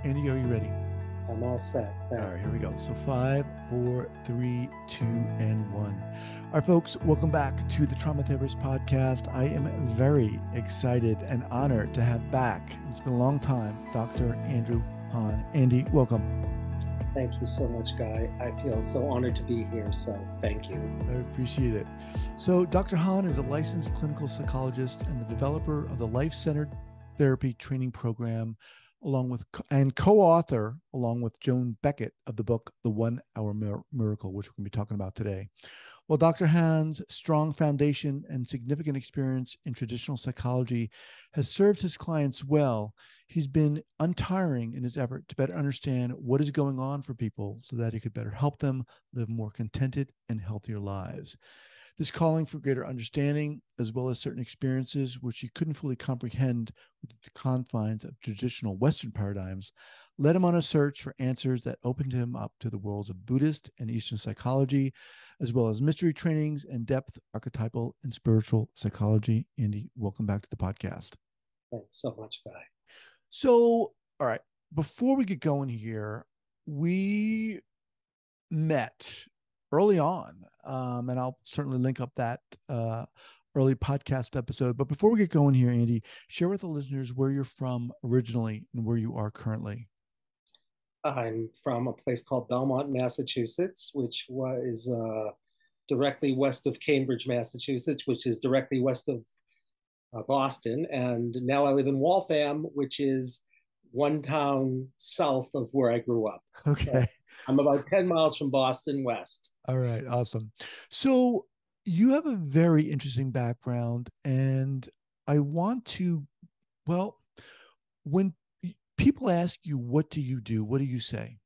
Andy, are you ready? I'm all set. Thanks. All right, here we go. So 5, 4, 3, 2, and 1. All right, folks, welcome back to the Trauma Therapist Podcast. I am very excited and honored to have back, it's been a long time, Dr. Andrew Hahn. Andy, welcome. Thank you so much, Guy. I feel so honored to be here, so thank you. I appreciate it. So Dr. Hahn is a licensed clinical psychologist and the developer of the Life-Centered Therapy Training Program, along with and co-author along with Joan Beckett of the book The 1 Hour Miracle, which we're going to be talking about today. Well, Dr. Hahn's strong foundation and significant experience in traditional psychology has served his clients well. He's been untiring in his effort to better understand what is going on for people so that he could better help them live more contented and healthier lives. This calling for greater understanding, as well as certain experiences which he couldn't fully comprehend within the confines of traditional Western paradigms, led him on a search for answers that opened him up to the worlds of Buddhist and Eastern psychology, as well as mystery trainings and depth, archetypal and spiritual psychology. Andy, welcome back to the podcast. Thanks so much, Guy. So, all right, before we get going here, we met early on, and I'll certainly link up that early podcast episode. But before we get going here, Andy, share with the listeners where you're from originally and where you are currently. I'm from a place called Belmont, Massachusetts, which was directly west of Cambridge, Massachusetts, which is directly west of Boston. And now I live in Waltham, which is one town south of where I grew up. Okay. So I'm about 10 miles from Boston west. All right. Awesome. So you have a very interesting background, and I want to, well, when people ask you, what do you do? What do you say?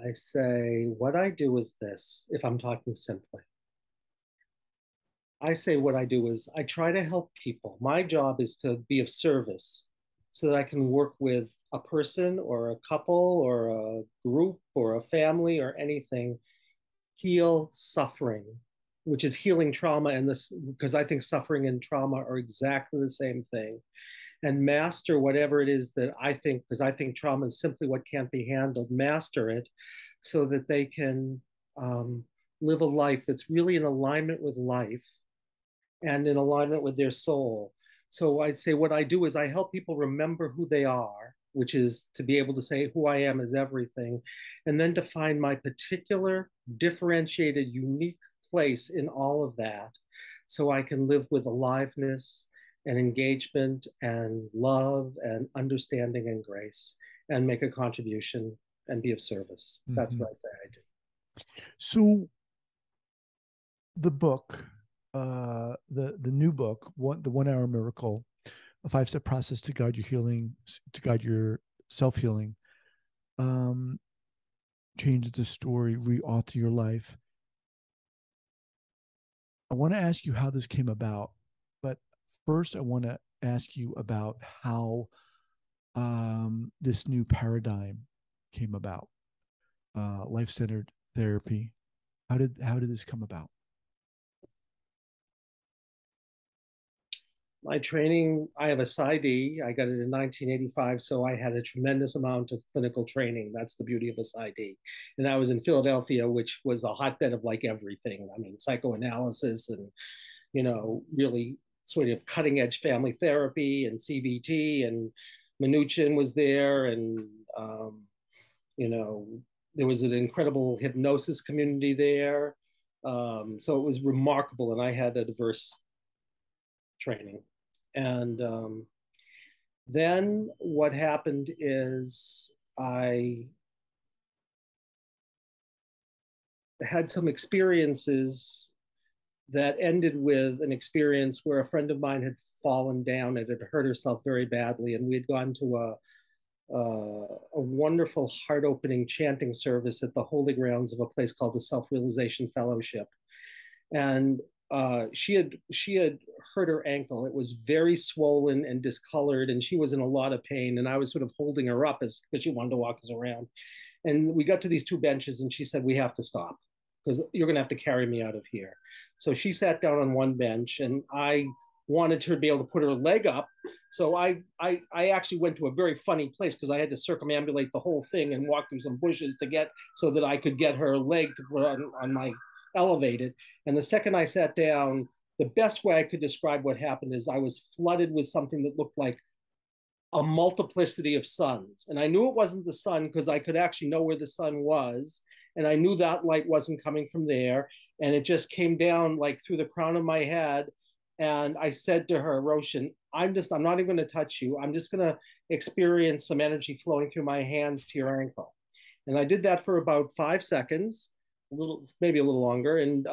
I say, what I do is this, if I'm talking simply. I say what I do is I try to help people. My job is to be of service so that I can work with a person or a couple or a group or a family or anything, heal suffering, which is healing trauma. And this, because I think suffering and trauma are exactly the same thing, and master whatever it is that I think, because I think trauma is simply what can't be handled, master it so that they can live a life that's really in alignment with life and in alignment with their soul. So I'd say what I do is I help people remember who they are, which is to be able to say who I am is everything, and then to find my particular, differentiated, unique place in all of that so I can live with aliveness and engagement and love and understanding and grace and make a contribution and be of service. Mm-hmm. That's what I say I do. So the book, the new book, the 1 Hour Miracle, a 5-step process to guide your healing, to guide your self-healing, change the story, re-author your life. I want to ask you how this came about, but first I want to ask you about how this new paradigm came about, life-centered therapy. How did this come about? My training, I have a PsyD. I got it in 1985, so I had a tremendous amount of clinical training. That's the beauty of a PsyD. And I was in Philadelphia, which was a hotbed of like everything. I mean, psychoanalysis and, you know, really sort of cutting edge family therapy and CBT, and Minuchin was there. And, you know, there was an incredible hypnosis community there. So it was remarkable. And I had a diverse training. And then what happened is I had some experiences that ended with an experience where a friend of mine had fallen down and had hurt herself very badly. And we had gone to a wonderful heart-opening chanting service at the holy grounds of a place called the Self-Realization Fellowship. And she had hurt her ankle. It was very swollen and discolored, and she was in a lot of pain. And I was sort of holding her up because she wanted to walk us around. And we got to these 2 benches, and she said, "We have to stop because you're going to have to carry me out of here." So she sat down on one bench, and I wanted her to be able to put her leg up. So I actually went to a very funny place because I had to circumambulate the whole thing and walk through some bushes to get so that I could get her leg to put on my elevated. And the second I sat down, the best way I could describe what happened is I was flooded with something that looked like a multiplicity of suns. And I knew it wasn't the sun because I could actually know where the sun was. And I knew that light wasn't coming from there. And it just came down like through the crown of my head. And I said to her, Roshan, I'm not even going to touch you. I'm just going to experience some energy flowing through my hands to your ankle. And I did that for about 5 seconds, maybe a little longer. And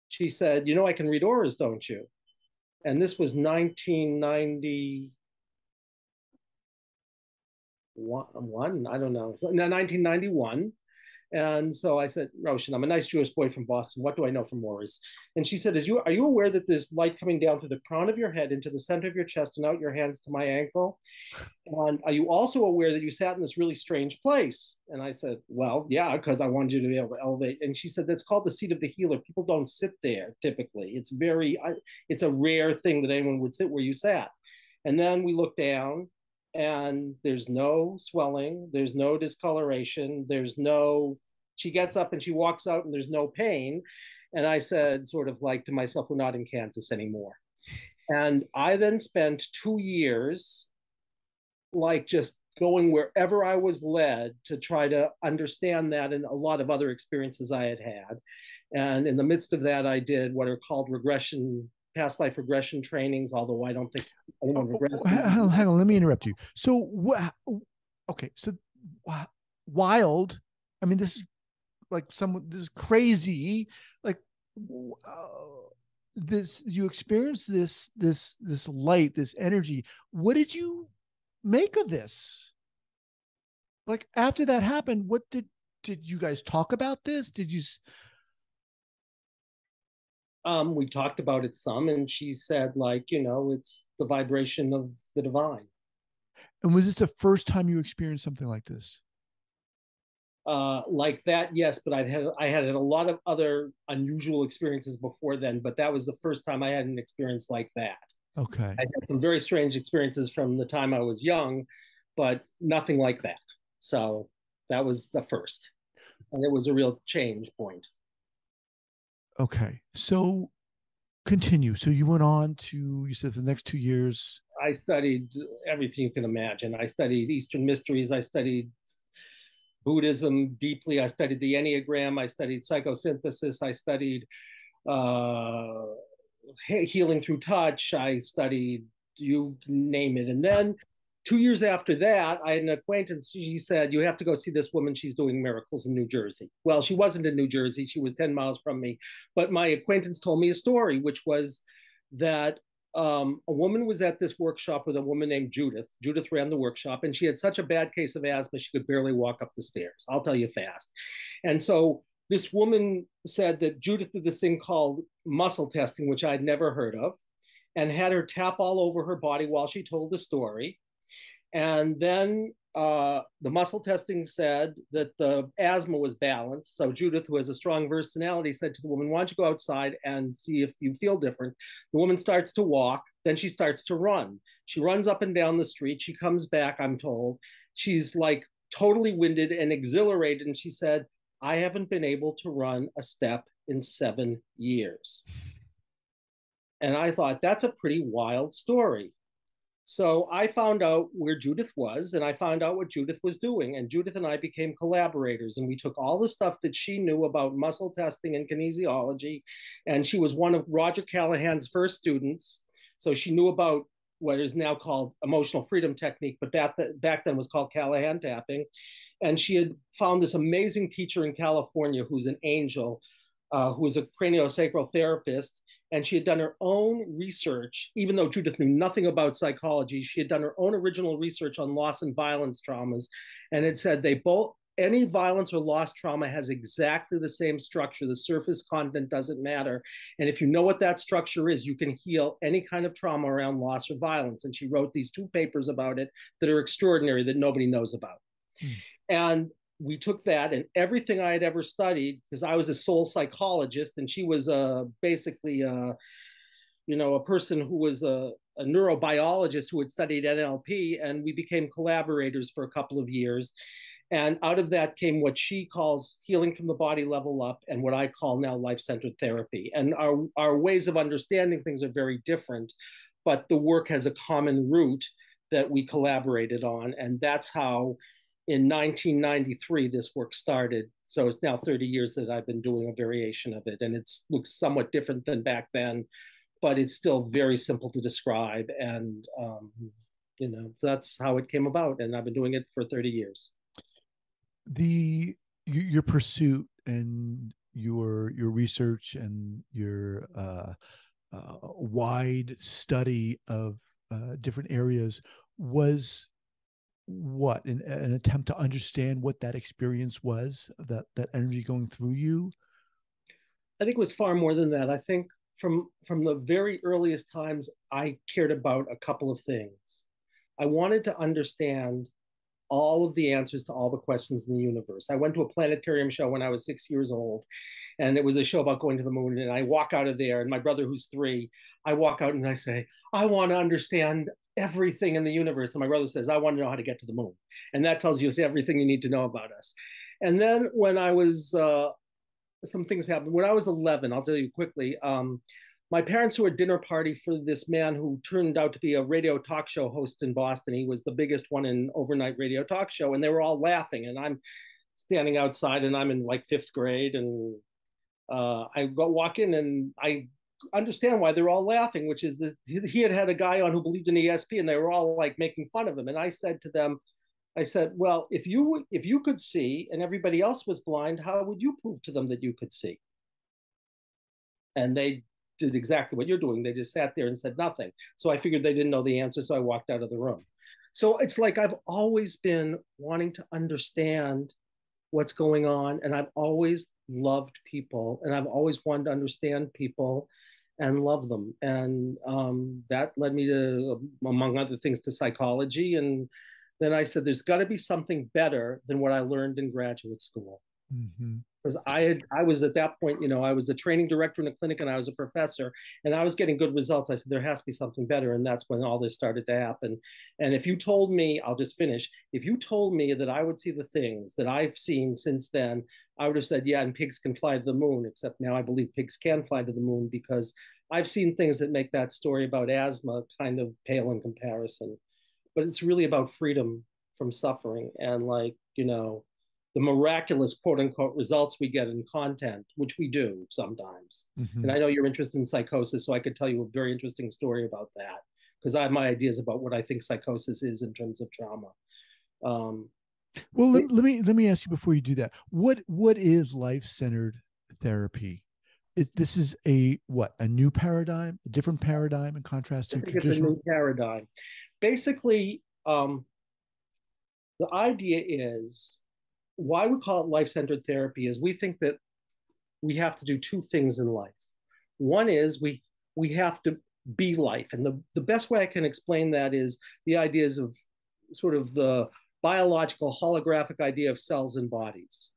she said, you know, I can read auras, don't you? And this was 1991, I don't know, 1991. And so I said, Roshan, I'm a nice Jewish boy from Boston. What do I know from auras? And she said, are you aware that there's light coming down through the crown of your head into the center of your chest and out your hands to my ankle? And are you also aware that you sat in this really strange place? And I said, well, yeah, because I wanted you to be able to elevate. And she said, that's called the seat of the healer. People don't sit there typically. It's a rare thing that anyone would sit where you sat. And then we looked down and there's no swelling, there's no discoloration, she gets up and she walks out and there's no pain. And I said, sort of like to myself, we're not in Kansas anymore. And I then spent 2 years like just going wherever I was led to try to understand that and a lot of other experiences I had had. And in the midst of that, I did what are called past life regression trainings, although I don't think anyone regresses. Hang on, let me interrupt you. So, okay, so wild. I mean, this is like this is crazy. Like this, you experience this light, this energy. What did you make of this? Like after that happened, what did you guys talk about this? Did you? We talked about it some, and she said, like, you know, it's the vibration of the divine. And was this the first time you experienced something like this? Like that, yes, but I had a lot of other unusual experiences before then, but that was the first time I had an experience like that. Okay. I had some very strange experiences from the time I was young, but nothing like that. So that was the first, and it was a real change point. Okay, so continue. So you went on to, you said the next 2 years. I studied everything you can imagine. I studied Eastern mysteries. I studied Buddhism deeply. I studied the Enneagram. I studied psychosynthesis. I studied healing through touch. I studied, you name it. And then 2 years after that, I had an acquaintance. She said, you have to go see this woman. She's doing miracles in New Jersey. Well, she wasn't in New Jersey. She was 10 miles from me. But my acquaintance told me a story, which was that a woman was at this workshop with a woman named Judith. Judith ran the workshop, and she had such a bad case of asthma, she could barely walk up the stairs. I'll tell you fast. And so this woman said that Judith did this thing called muscle testing, which I'd never heard of, and had her tap all over her body while she told the story. And then the muscle testing said that the asthma was balanced. So Judith, who has a strong personality, said to the woman, why don't you go outside and see if you feel different? The woman starts to walk, then she starts to run. She runs up and down the street. She comes back, I'm told. She's like totally winded and exhilarated. And she said, I haven't been able to run a step in 7 years. And I thought, that's a pretty wild story. So I found out where Judith was, and I found out what Judith was doing. And Judith and I became collaborators, and we took all the stuff that she knew about muscle testing and kinesiology. And she was one of Roger Callahan's first students. So she knew about what is now called emotional freedom technique, but back then was called Callahan tapping. And she had found this amazing teacher in California who's an angel, who was a craniosacral therapist. And she had done her own research, even though Judith knew nothing about psychology. She had done her own original research on loss and violence traumas. And it said any violence or loss trauma has exactly the same structure. The surface content doesn't matter. And if you know what that structure is, you can heal any kind of trauma around loss or violence. And she wrote these 2 papers about it that are extraordinary that nobody knows about. And we took that and everything I had ever studied, because I was a soul psychologist and she was basically a person who was a neurobiologist who had studied NLP, and we became collaborators for a couple of years. And out of that came what she calls healing from the body level up, and what I call now life-centered therapy. And our ways of understanding things are very different, but the work has a common root that we collaborated on. And that's how in 1993 this work started. So it's now 30 years that I've been doing a variation of it, and it looks somewhat different than back then, but it's still very simple to describe. And so that's how it came about, and I've been doing it for 30 years. Your pursuit and your research and your wide study of different areas was what, an attempt to understand what that experience was, that energy going through you? I think it was far more than that. I think from the very earliest times, I cared about a couple of things. I wanted to understand all of the answers to all the questions in the universe. I went to a planetarium show when I was 6 years old, and it was a show about going to the moon. And I walk out of there, and my brother, who's 3, I walk out and I say, I want to understand everything in the universe. And my brother says, I want to know how to get to the moon. And that tells you everything you need to know about us. And then when I was, some things happened. When I was 11, I'll tell you quickly, my parents threw a dinner party for this man who turned out to be a radio talk show host in Boston. He was the biggest one in overnight radio talk show, and they were all laughing. And I'm standing outside, and I'm in like 5th grade, and I walk in, and I understand why they're all laughing, which is that he had a guy on who believed in ESP, and they were all like making fun of him. And I said to them, well, if you could see and everybody else was blind, how would you prove to them that you could see? And they did exactly what you're doing. They just sat there and said nothing. So I figured they didn't know the answer, so I walked out of the room. So it's like I've always been wanting to understand what's going on, and I've always loved people, and I've always wanted to understand people and love them. And that led me to, among other things, to psychology. And then I said, there's got to be something better than what I learned in graduate school. Mm-hmm. Because I was at that point, I was a training director in a clinic, and I was a professor, and I was getting good results. I said, there has to be something better. And that's when all this started to happen. And if you told me, I'll just finish, if you told me that I would see the things that I've seen since then, I would have said, yeah, and pigs can fly to the moon, except now I believe pigs can fly to the moon, because I've seen things that make that story about asthma kind of pale in comparison. But it's really about freedom from suffering, and the miraculous quote unquote results we get in content, which we do sometimes. Mm-hmm. And I know you're interested in psychosis, so I could tell you a very interesting story about that, because I have my ideas about what I think psychosis is in terms of trauma. Well, let me ask you before you do that. What is life-centered therapy? This is a new paradigm, a different paradigm in contrast to traditional? It's a new paradigm. Basically, the idea is, why we call it life-centered therapy is we think that we have to do 2 things in life. One is we have to be life. And the best way I can explain that is the ideas of sort of the biological holographic idea of cells and bodies.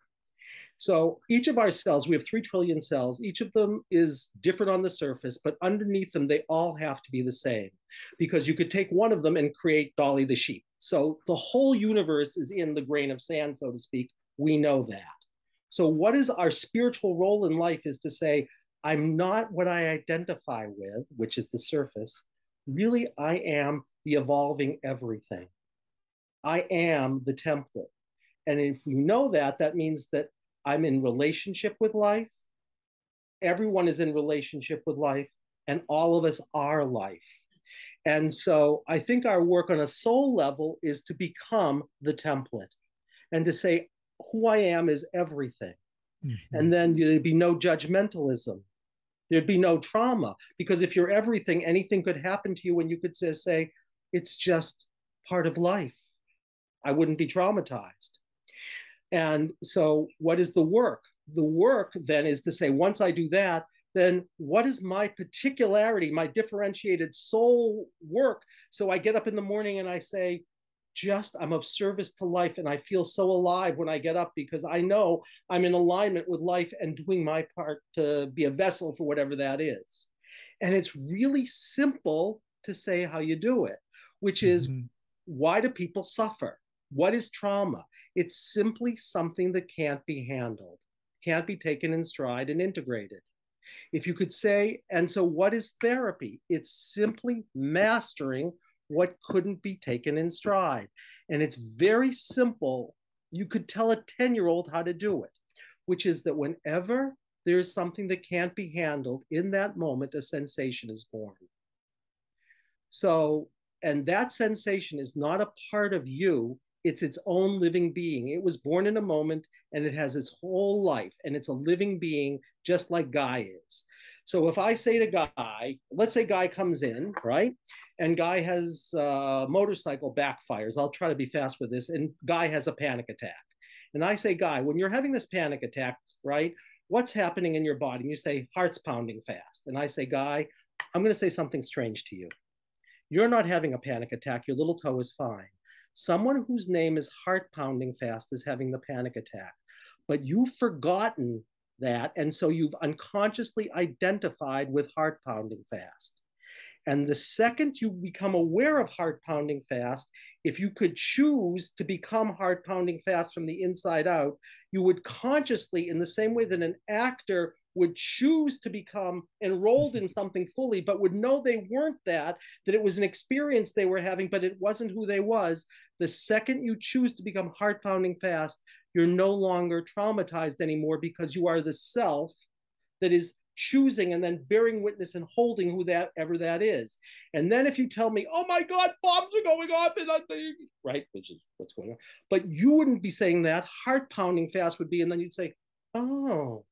So each of our cells, we have 3 trillion cells. Each of them is different on the surface, but underneath them, they all have to be the same, because you could take one of them and create Dolly the sheep. So the whole universe is in the grain of sand, so to speak. We know that. So what is our spiritual role in life is to say, I'm not what I identify with, which is the surface. Really, I am the evolving everything. I am the template. And if we know that, that means that I'm in relationship with life. Everyone is in relationship with life, and all of us are life. And so I think our work on a soul level is to become the template and to say, who I am is everything. Mm-hmm. And then there'd be no judgmentalism. There'd be no trauma, because if you're everything, anything could happen to you, and you could say, it's just part of life. I wouldn't be traumatized. And so what is the work? The work then is to say, once I do that, then what is my particularity, my differentiated soul work? So I get up in the morning and I say, I'm of service to life, and I feel so alive when I get up, because I know I'm in alignment with life and doing my part to be a vessel for whatever that is. And it's really simple to say how you do it, which is, Mhm. why do people suffer? What is trauma? It's simply something that can't be handled, can't be taken in stride and integrated. If you could say, and so what is therapy? It's simply mastering what couldn't be taken in stride. And it's very simple. You could tell a 10-year-old how to do it, which is that whenever there's something that can't be handled, in that moment, a sensation is born. So, and that sensation is not a part of you, it's its own living being. It was born in a moment and it has its whole life, and it's a living being just like Guy is. So if I say to Guy, let's say Guy comes in, right? And Guy has motorcycle backfires. I'll try to be fast with this. And Guy has a panic attack. And I say, Guy, when you're having this panic attack, right? What's happening in your body? And you say, heart's pounding fast. And I say, Guy, I'm going to say something strange to you. You're not having a panic attack. Your little toe is fine. Someone whose name is heart pounding fast is having the panic attack. But you've forgotten that. And so you've unconsciously identified with heart pounding fast. And the second you become aware of heart pounding fast, if you could choose to become heart pounding fast from the inside out, you would consciously, in the same way that an actor would choose to become enrolled in something fully, but would know they weren't that it was an experience they were having, but it wasn't who they was. The second you choose to become heart pounding fast, you're no longer traumatized anymore, because you are the self that is choosing and then bearing witness and holding who that ever that is. And then if you tell me, oh my God, bombs are going off, and right, which is what's going on, but you wouldn't be saying that. Heart pounding fast would be, and then you'd say, oh,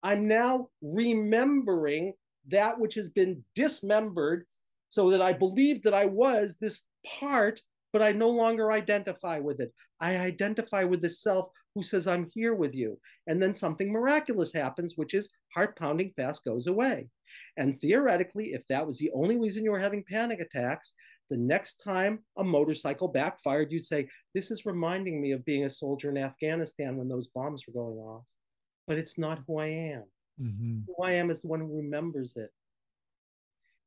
I'm now remembering that which has been dismembered, so that I believe that I was this part, but I no longer identify with it. I identify with the self who says, I'm here with you. And then something miraculous happens, which is heart pounding fast goes away. And theoretically, if that was the only reason you were having panic attacks, the next time a motorcycle backfired, you'd say, this is reminding me of being a soldier in Afghanistan when those bombs were going off. But it's not who I am. Mm-hmm. Who I am is the one who remembers it.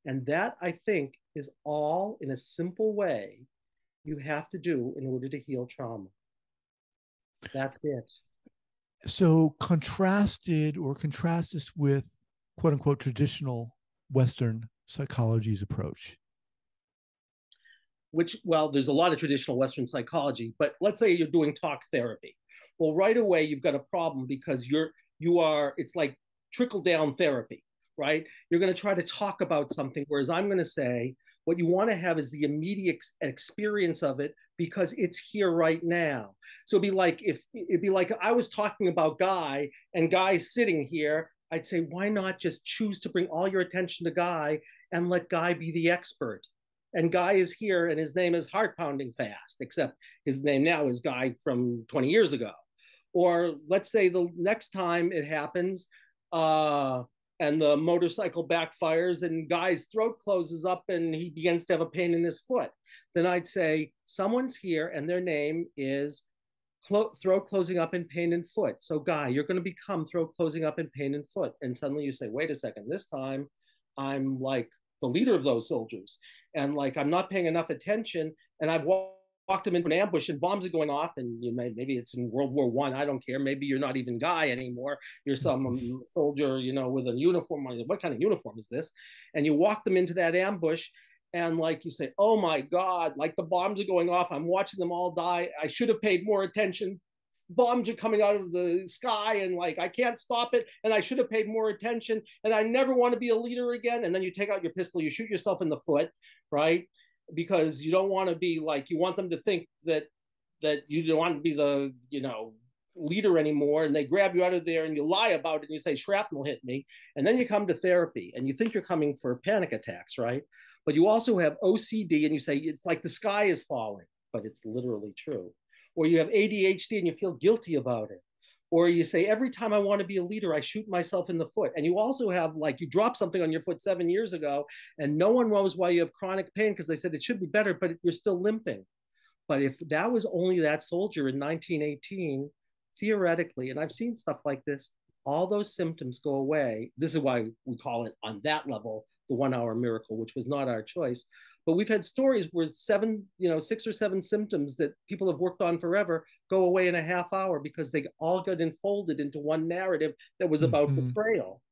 And that, I think, is all in a simple way you have to do in order to heal trauma. That's it. So contrast this with quote unquote traditional Western psychology's approach. Which, well, there's a lot of traditional Western psychology, but let's say you're doing talk therapy. Well, right away you've got a problem, because it's like trickle down therapy, right? You're going to try to talk about something, whereas I'm going to say what you want to have is the immediate experience of it, because it's here right now. So it'd be like I was talking about Guy, and Guy's sitting here. I'd say, why not just choose to bring all your attention to Guy and let Guy be the expert? And Guy is here, and his name is heart pounding fast, except his name now is Guy from 20 years ago. Or let's say the next time it happens, and the motorcycle backfires and Guy's throat closes up and he begins to have a pain in his foot, then I'd say, someone's here and their name is throat closing up and pain in foot. So Guy, you're going to become throat closing up and pain in foot. And suddenly you say, wait a second, this time I'm like the leader of those soldiers, and like I'm not paying enough attention, and I've walked them into an ambush and bombs are going off, and maybe it's in World War I don't care, maybe you're not even Guy anymore, you're some soldier, with a uniform. What kind of uniform is this? And you walk them into that ambush, and like you say, oh my God, like the bombs are going off, I'm watching them all die, I should have paid more attention, bombs are coming out of the sky, and like I can't stop it, and I should have paid more attention, and I never want to be a leader again. And then you take out your pistol, you shoot yourself in the foot, right? Because you don't want to be like, you want them to think that you don't want to be the leader anymore, and they grab you out of there and you lie about it and you say shrapnel hit me. And then you come to therapy and you think you're coming for panic attacks, right? But you also have OCD and you say it's like the sky is falling, but it's literally true. Or you have ADHD and you feel guilty about it. Or you say, every time I want to be a leader, I shoot myself in the foot. And you also have, like, you dropped something on your foot 7 years ago, and no one knows why you have chronic pain, because they said it should be better, but you're still limping. But if that was only that soldier in 1918, theoretically, and I've seen stuff like this, all those symptoms go away. This is why we call it on that level the 1 hour miracle, which was not our choice. But we've had stories where 6 or 7 symptoms that people have worked on forever go away in a half hour because they all got enfolded into one narrative that was about betrayal.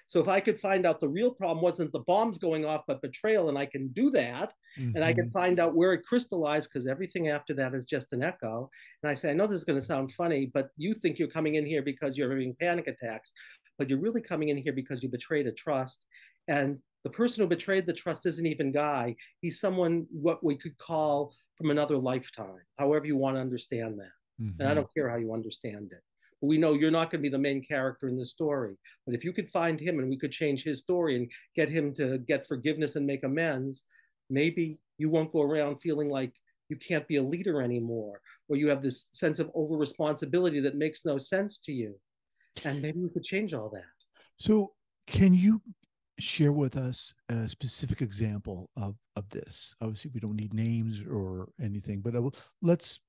So if I could find out the real problem wasn't the bombs going off, but betrayal, and I can do that, and I can find out where it crystallized, because everything after that is just an echo. And I say, I know this is going to sound funny, but you think you're coming in here because you're having panic attacks, but you're really coming in here because you betrayed a trust. And the person who betrayed the trust isn't even Guy. He's someone what we could call from another lifetime, however you want to understand that. And I don't care how you understand it. But we know you're not going to be the main character in the story. But if you could find him and we could change his story and get him to get forgiveness and make amends, maybe you won't go around feeling like you can't be a leader anymore, or you have this sense of over responsibility that makes no sense to you. And maybe we could change all that. So can you share with us a specific example of this? Obviously, we don't need names or anything, but let's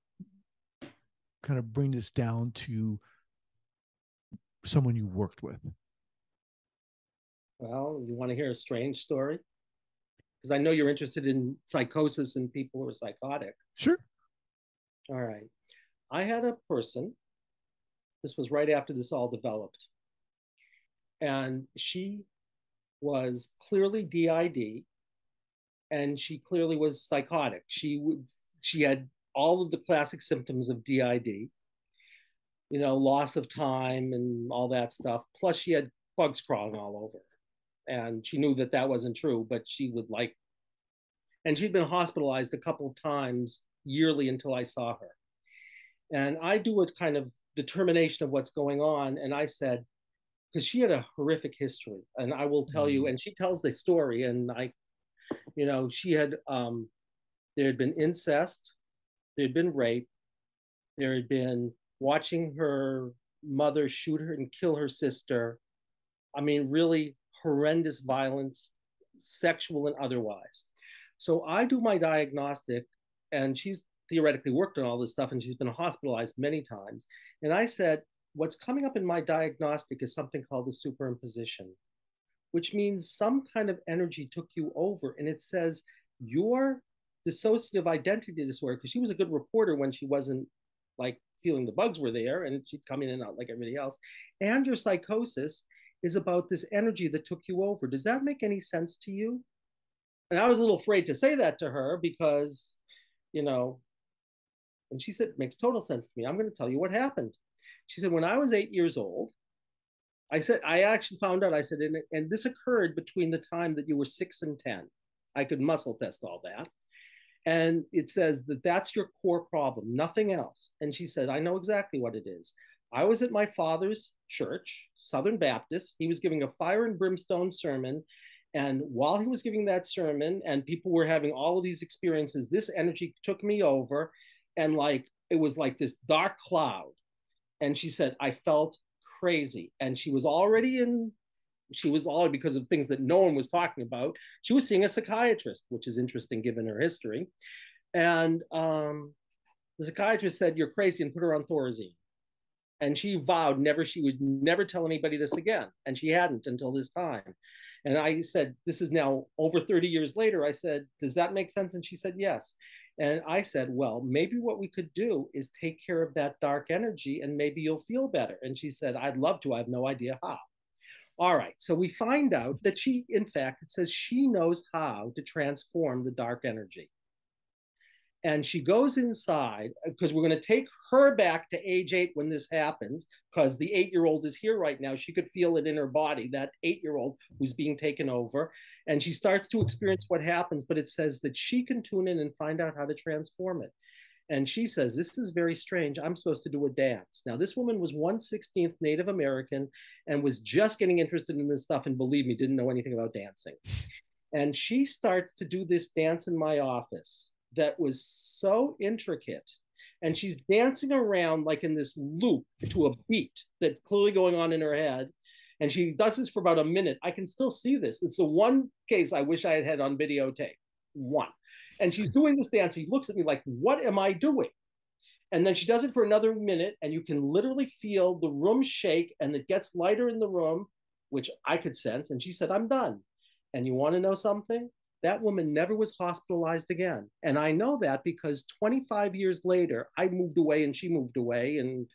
kind of bring this down to someone you worked with. Well, you want to hear a strange story? Because I know you're interested in psychosis and people who are psychotic. Sure. All right. I had a person, this was right after this all developed, and she was clearly DID, and she clearly was psychotic. She had all of the classic symptoms of DID, loss of time and all that stuff. Plus she had bugs crawling all over. And she knew that that wasn't true, but she would and she'd been hospitalized a couple of times yearly until I saw her. And I do a kind of determination of what's going on. And I said, because she had a horrific history, and I will tell you, and she tells the story, and she had, there had been incest, there had been rape, there had been watching her mother shoot her and kill her sister. I mean, really horrendous violence, sexual and otherwise. So I do my diagnostic, and she's theoretically worked on all this stuff, and she's been hospitalized many times. And I said, what's coming up in my diagnostic is something called a superimposition, which means some kind of energy took you over. And it says your dissociative identity disorder, because she was a good reporter when she wasn't feeling the bugs were there, and she'd come in and out like everybody else, and your psychosis is about this energy that took you over. Does that make any sense to you? And I was a little afraid to say that to her because, and she said, it makes total sense to me. I'm going to tell you what happened. She said, when I was 8 years old, I actually found out, I said, and this occurred between the time that you were 6 and 10. I could muscle test all that. And it says that that's your core problem, nothing else. And she said, I know exactly what it is. I was at my father's church, Southern Baptist. He was giving a fire and brimstone sermon. And while he was giving that sermon and people were having all of these experiences, this energy took me over. And it was like this dark cloud. And she said, I felt crazy. And she was already because of things that no one was talking about. She was seeing a psychiatrist, which is interesting given her history. And the psychiatrist said, you're crazy, and put her on Thorazine. And she vowed she would never tell anybody this again. And she hadn't until this time. And I said, this is now over 30 years later. I said, does that make sense? And she said, yes. And I said, well, maybe what we could do is take care of that dark energy and maybe you'll feel better. And she said, I'd love to. I have no idea how. All right. So we find out that she, in fact, it says she knows how to transform the dark energy. And she goes inside because we're going to take her back to age 8 when this happens, because the 8-year-old is here right now. She could feel it in her body, that 8-year-old who's being taken over. And she starts to experience what happens, but it says that she can tune in and find out how to transform it. And she says, this is very strange. I'm supposed to do a dance. Now, this woman was 1/16 Native American and was just getting interested in this stuff. And believe me, didn't know anything about dancing. And she starts to do this dance in my office that was so intricate. And she's dancing around like in this loop to a beat that's clearly going on in her head. And she does this for about a minute. I can still see this. It's the one case I wish I had had on videotape. One. And she's doing this dance. He looks at me like, what am I doing? And then she does it for another minute, and you can literally feel the room shake, and it gets lighter in the room, which I could sense. And she said, I'm done. And you want to know something? That woman never was hospitalized again. And I know that because 25 years later, I moved away and she moved away, and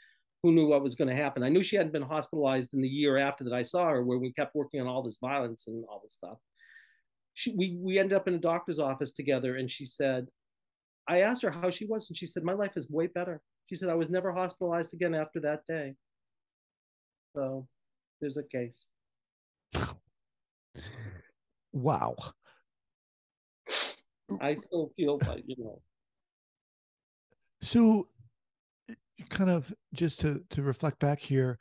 who knew what was going to happen? I knew she hadn't been hospitalized in the year after that I saw her, where we kept working on all this violence and all this stuff. We ended up in a doctor's office together, and she said, I asked her how she was, and she said, my life is way better. She said, I was never hospitalized again after that day. So there's a case. Wow. I still feel like, So kind of just to reflect back here,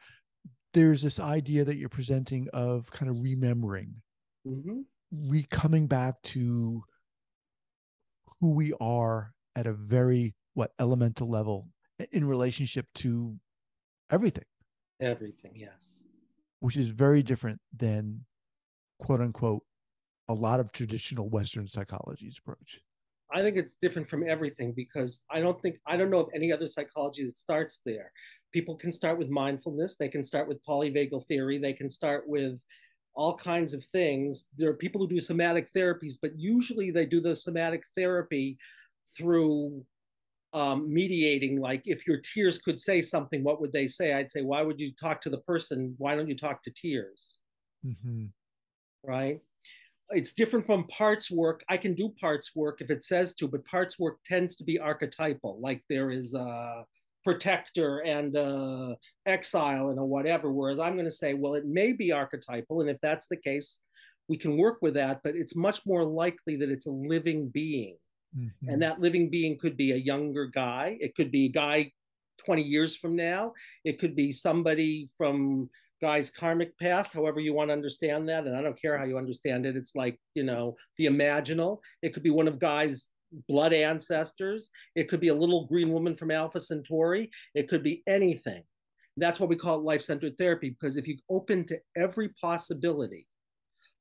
there's this idea that you're presenting of kind of remembering, coming back to who we are at a very elemental level in relationship to everything. Everything, yes. Which is very different than, quote unquote, a lot of traditional Western psychology's approach. I think it's different from everything because I don't know of any other psychology that starts there. People can start with mindfulness. They can start with polyvagal theory. They can start with all kinds of things. There are people who do somatic therapies, but usually they do the somatic therapy through mediating. Like, if your tears could say something, what would they say? I'd say, why would you talk to the person? Why don't you talk to tears? Mm-hmm. Right? It's different from parts work. I can do parts work if it says to, but parts work tends to be archetypal. Like, there is a protector and a exile and a whatever. Whereas I'm going to say, well, it may be archetypal. And if that's the case, we can work with that, but it's much more likely that it's a living being. Mm-hmm. And that living being could be a younger guy. It could be a guy 20 years from now. It could be somebody from guy's karmic past, however you want to understand that. And I don't care how you understand it. It's like, the imaginal. It could be one of guy's blood ancestors. It could be a little green woman from Alpha Centauri. It could be anything. That's what we call it life-centered therapy, because if you open to every possibility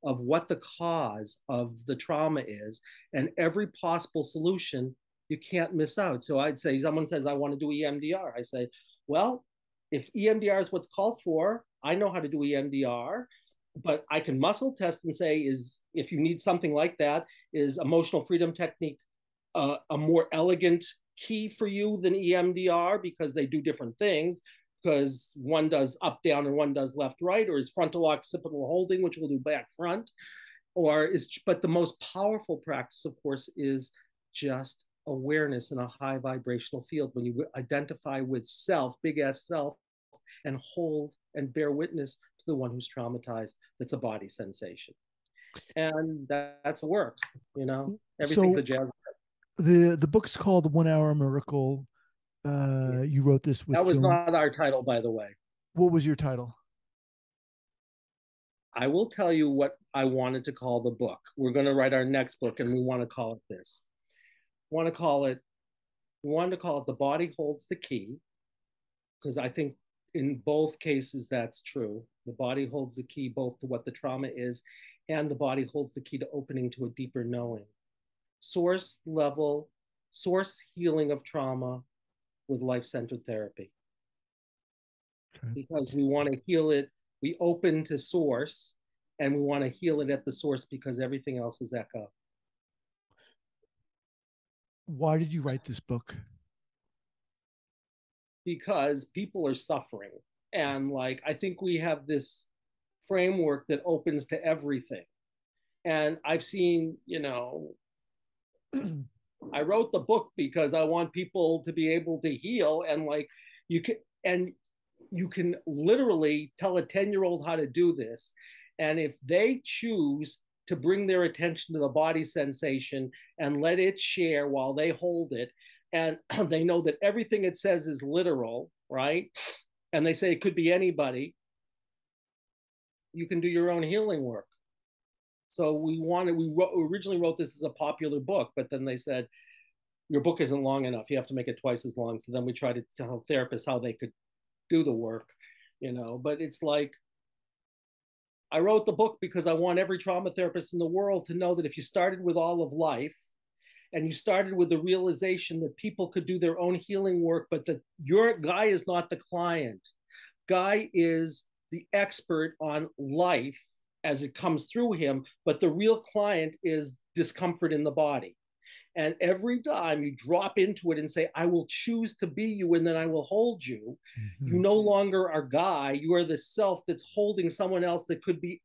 of what the cause of the trauma is and every possible solution, you can't miss out. So I'd say, someone says, I want to do EMDR. I say, well, if EMDR is what's called for, I know how to do EMDR, but I can muscle test and say, if you need something like that, is emotional freedom technique a more elegant key for you than EMDR, because they do different things, because one does up, down, and one does left, right, or is frontal occipital holding, which we'll do back, front, but the most powerful practice, of course, is just awareness in a high vibrational field. When you identify with self, big S self, and hold and bear witness to the one who's traumatized, that's a body sensation. And that's the work, everything's a jazz. The book's called The 1 Hour Miracle. You wrote this with That was not our title, by the way. What was your title? I will tell you what I wanted to call the book. We're going to write our next book, and we want to call it this. We wanted to call it The Body Holds the Key, because I think in both cases that's true. The body holds the key both to what the trauma is, and the body holds the key to opening to a deeper knowing. Source healing of trauma with life-centered therapy. Okay. Because we want to heal it, we open to source, and we want to heal it at the source, because everything else is echo. Why did you write this book? Because people are suffering. And I think we have this framework that opens to everything. And I've seen, I wrote the book because I want people to be able to heal. And you can literally tell a 10-year-old how to do this. And if they choose to bring their attention to the body sensation and let it share while they hold it, and they know that everything it says is literal, right? And they say it could be anybody, you can do your own healing work. So we originally wrote this as a popular book, but then they said, your book isn't long enough. You have to make it twice as long. So then we tried to tell therapists how they could do the work, but it's like, I wrote the book because I want every trauma therapist in the world to know that if you started with all of life and you started with the realization that people could do their own healing work, but that your guy is not the client. Guy is the expert on life as it comes through him, but the real client is discomfort in the body. And every time you drop into it and say, I will choose to be you and then I will hold you, you no longer are Guy. You are the self that's holding someone else that could be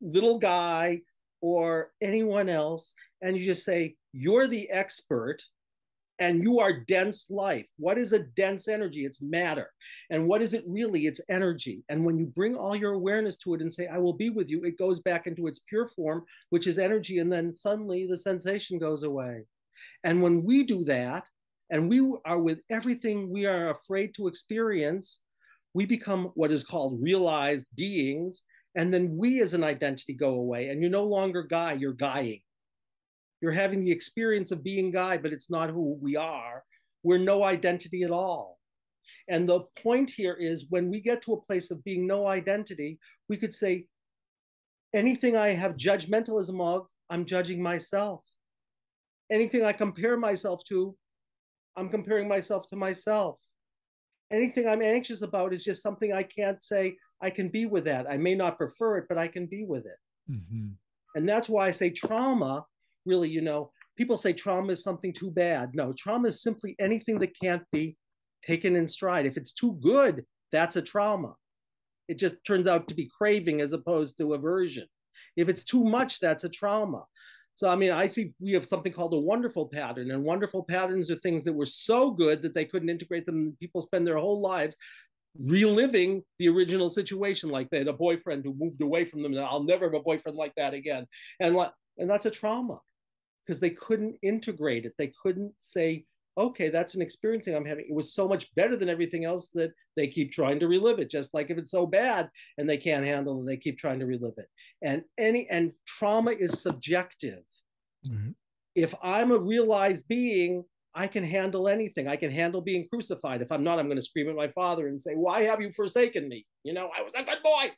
little Guy or anyone else. And you just say, you're the expert and you are dense life. What is a dense energy? It's matter. And what is it really? It's energy. And when you bring all your awareness to it and say, I will be with you, it goes back into its pure form, which is energy. And then suddenly the sensation goes away. And when we do that, and we are with everything we are afraid to experience, we become what is called realized beings. And then we as an identity go away. And you're no longer Guy, you're Guying. You're having the experience of being Guy, but it's not who we are. We're no identity at all. And the point here is when we get to a place of being no identity, we could say, anything I have judgmentalism of, I'm judging myself. Anything I compare myself to, I'm comparing myself to myself. Anything I'm anxious about is just something I can't say, I can be with that. I may not prefer it, but I can be with it. And that's why I say trauma, really, people say trauma is something too bad. No, trauma is simply anything that can't be taken in stride. If it's too good, that's a trauma. It just turns out to be craving as opposed to aversion. If it's too much, that's a trauma. So, I see we have something called a wonderful pattern, and wonderful patterns are things that were so good that they couldn't integrate them. People spend their whole lives reliving the original situation, like they had a boyfriend who moved away from them, and I'll never have a boyfriend like that again. And that's a trauma because they couldn't integrate it. They couldn't say, okay, that's an experiencing I'm having. It was so much better than everything else that they keep trying to relive it. Just like if it's so bad and they can't handle it, they keep trying to relive it. And trauma is subjective. If I'm a realized being, I can handle anything. I can handle being crucified. If I'm not, I'm going to scream at my father and say, why have you forsaken me? I was a good boy.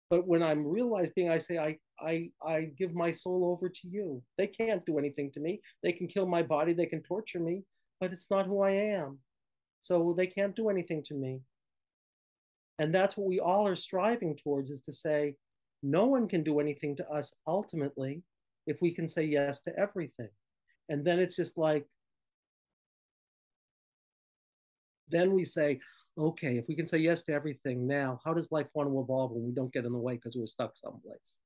But when I'm realized being, I say, I give my soul over to you. They can't do anything to me. They can kill my body. They can torture me, but it's not who I am. So they can't do anything to me. And that's what we all are striving towards, is to say, no one can do anything to us ultimately if we can say yes to everything. And then it's just like, then we say, okay, if we can say yes to everything now, how does life want to evolve when we don't get in the way because we're stuck someplace?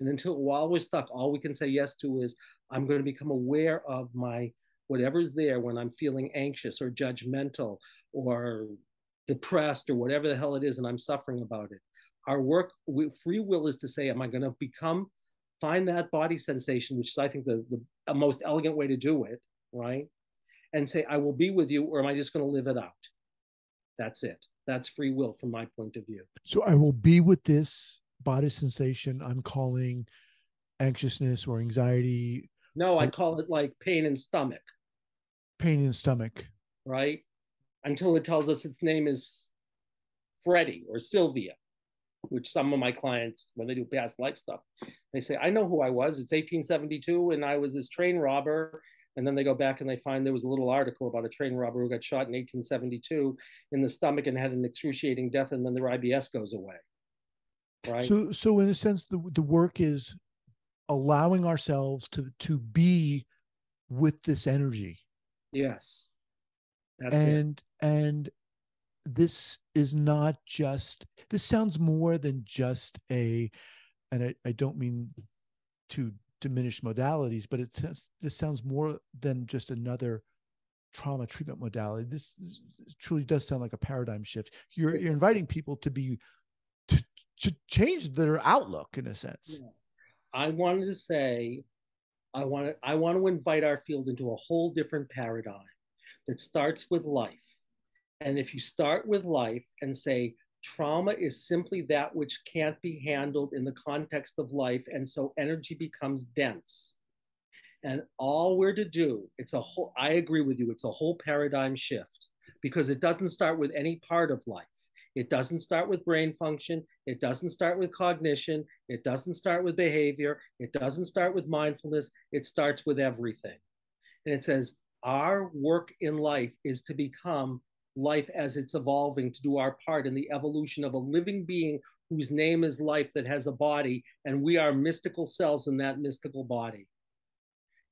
And while we're stuck, all we can say yes to is, I'm going to become aware of my whatever's there when I'm feeling anxious or judgmental or depressed or whatever the hell it is, and I'm suffering about it. Our work with free will is to say, am I going to find that body sensation, which is, I think, the most elegant way to do it, right? And say, I will be with you, or am I just going to live it out? That's it. That's free will from my point of view. So I will be with this body sensation I'm calling anxiousness or anxiety. No, I call it like pain in stomach. Pain in stomach. Right? Until it tells us its name is Freddie or Sylvia, which some of my clients, when they do past life stuff, they say, I know who I was. It's 1872 and I was this train robber. And then they go back and they find there was a little article about a train robber who got shot in 1872 in the stomach and had an excruciating death, and then their IBS goes away. Right. So in a sense, the work is allowing ourselves to be with this energy. Yes. That's it. And this is not just, this sounds more than just and I don't mean to diminish modalities, but this sounds more than just another trauma treatment modality. This truly does sound like a paradigm shift. You're inviting people to change their outlook in a sense. Yeah. I wanted to say, I want to invite our field into a whole different paradigm that starts with life. And if you start with life and say, trauma is simply that which can't be handled in the context of life, and so energy becomes dense. And all we're to do, I agree with you, it's a whole paradigm shift, because it doesn't start with any part of life. It doesn't start with brain function. It doesn't start with cognition. It doesn't start with behavior. It doesn't start with mindfulness. It starts with everything. And it says, our work in life is to become life as it's evolving, to do our part in the evolution of a living being whose name is life, that has a body, and we are mystical cells in that mystical body.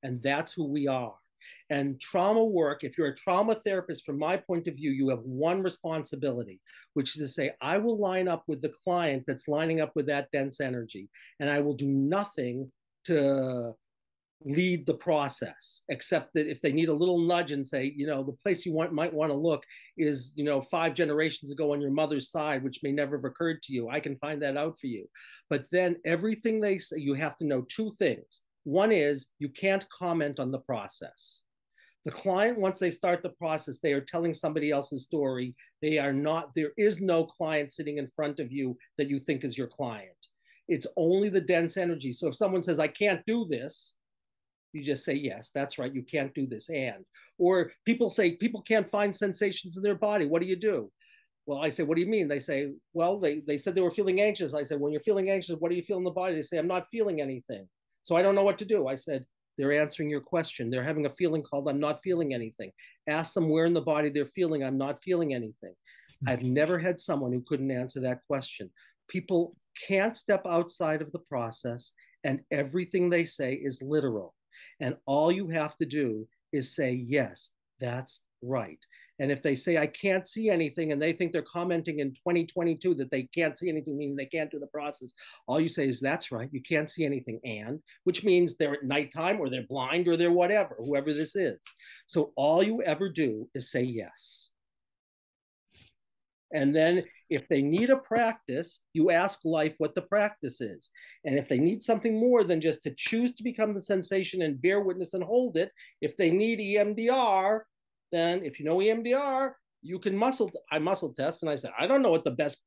And that's who we are. And trauma work, if you're a trauma therapist, from my point of view, you have one responsibility, which is to say, I will line up with the client that's lining up with that dense energy, and I will do nothing to lead the process, except that if they need a little nudge and say, the place you might want to look is, 5 generations ago on your mother's side, which may never have occurred to you. I can find that out for you. But then everything they say, you have to know 2 things. One is you can't comment on the process. The client, once they start the process, they are telling somebody else's story. They are not, there is no client sitting in front of you that you think is your client. It's only the dense energy. So if someone says, I can't do this, you just say, yes, that's right, you can't do this. Or people say, people can't find sensations in their body. What do you do? Well, I say, what do you mean? They say, well, they said they were feeling anxious. I said, when you're feeling anxious, what do you feel in the body? They say, I'm not feeling anything. So I don't know what to do. I said, they're answering your question. They're having a feeling called, I'm not feeling anything. Ask them where in the body they're feeling, I'm not feeling anything. I've never had someone who couldn't answer that question. People can't step outside of the process, and everything they say is literal. And all you have to do is say, yes, that's right. And if they say, I can't see anything, and they think they're commenting in 2022 that they can't see anything, meaning they can't do the process, all you say is, that's right, you can't see anything, which means they're at nighttime, or they're blind, or they're whatever, whoever this is. So all you ever do is say yes. And then if they need a practice, you ask life what the practice is. And if they need something more than just to choose to become the sensation and bear witness and hold it, if they need EMDR, then if you know EMDR, you can muscle test. And I said, I don't know what the best,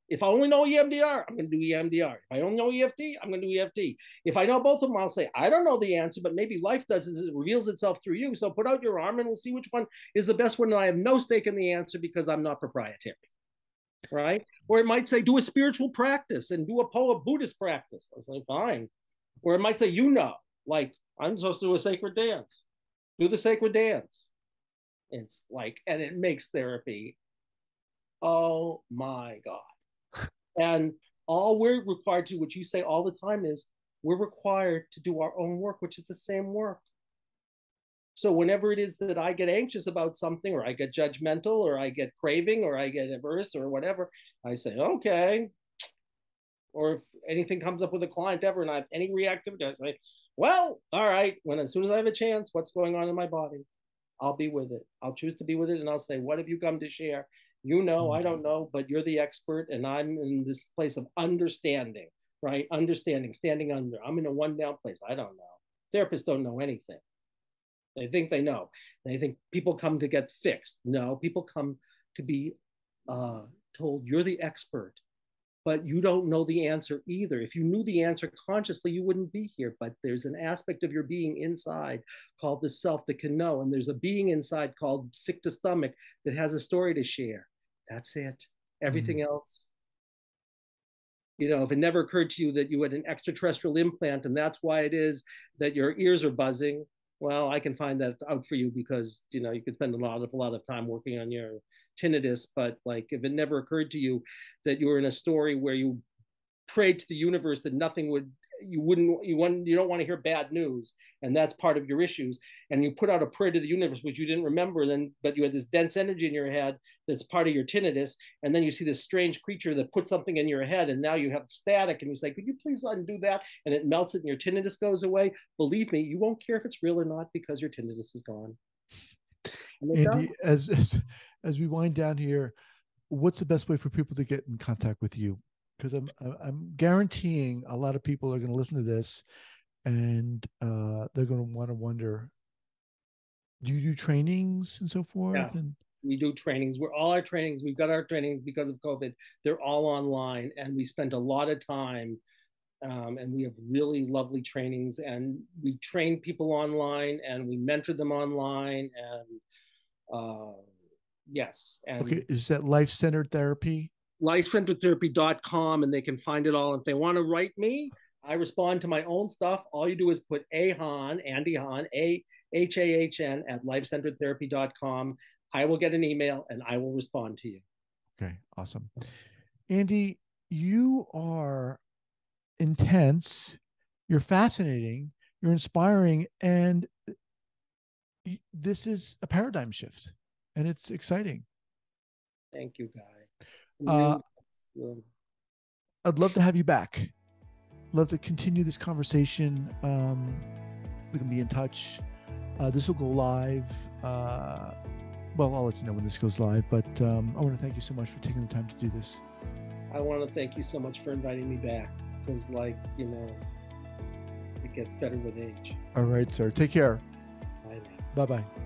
if I only know EMDR, I'm going to do EMDR. If I don't know EFT, I'm going to do EFT. If I know both of them, I'll say, I don't know the answer, but maybe life does is it reveals itself through you. So put out your arm and we'll see which one is the best one. And I have no stake in the answer because I'm not proprietary. Right? Or it might say, do a spiritual practice and do a Buddhist practice. I say, fine. Or it might say, like, I'm supposed to do a sacred dance. Do the sacred dance. It's like, and it makes therapy, oh my God. And all we're required to, which you say all the time, is we're required to do our own work, which is the same work. So whenever it is that I get anxious about something, or I get judgmental, or I get craving, or I get averse, or whatever, I say, okay. Or if anything comes up with a client ever and I have any reactivity, I say, well, all right, as soon as I have a chance, what's going on in my body? I'll be with it. I'll choose to be with it. And I'll say, what have you come to share? I don't know, but you're the expert. And I'm in this place of understanding, right? Understanding, standing under. I'm in a one down place. I don't know. Therapists don't know anything. They think they know. They think people come to get fixed. No, people come to be told, you're the expert, but you don't know the answer either. If you knew the answer consciously, you wouldn't be here. But there's an aspect of your being inside called the self that can know. And there's a being inside called sick to stomach that has a story to share. That's it. Everything else. If it never occurred to you that you had an extraterrestrial implant and that's why it is that your ears are buzzing, well, I can find that out for you because, you could spend a lot of time working on your tinnitus. But like, if it never occurred to you that you were in a story where you prayed to the universe that you don't want to hear bad news, and that's part of your issues, and you put out a prayer to the universe which you didn't remember, but you had this dense energy in your head that's part of your tinnitus, and then you see this strange creature that puts something in your head, and now you have static, and you say, could you please undo that? And it melts it and your tinnitus goes away. Believe me, you won't care if it's real or not because your tinnitus is gone. Andy, as we wind down here, what's the best way for people to get in contact with you? Because I'm guaranteeing a lot of people are going to listen to this and they're going to want to wonder, do you do trainings and so forth? Yeah, we do trainings. We've got our trainings because of COVID. They're all online, and we spent a lot of time and we have really lovely trainings, and we train people online and we mentor them online. And yes. And okay. Is that life-centered therapy? lifecenteredtherapy.com, and they can find it all. If they want to write me, I respond to my own stuff. All you do is put Hahn, Andy Hahn, Hahn at lifecenteredtherapy.com. I will get an email and I will respond to you. Okay, awesome. Andy, you are intense, you're fascinating, you're inspiring, and this is a paradigm shift, and it's exciting. Thank you, Guy. I'd love to have you back. Love to continue this conversation. We can be in touch. This will go live. Well, I'll let you know when this goes live, but I want to thank you so much for taking the time to do this. I want to thank you so much for inviting me back, because, like, you know, it gets better with age. All right, sir. Take care. Bye now. Bye-bye.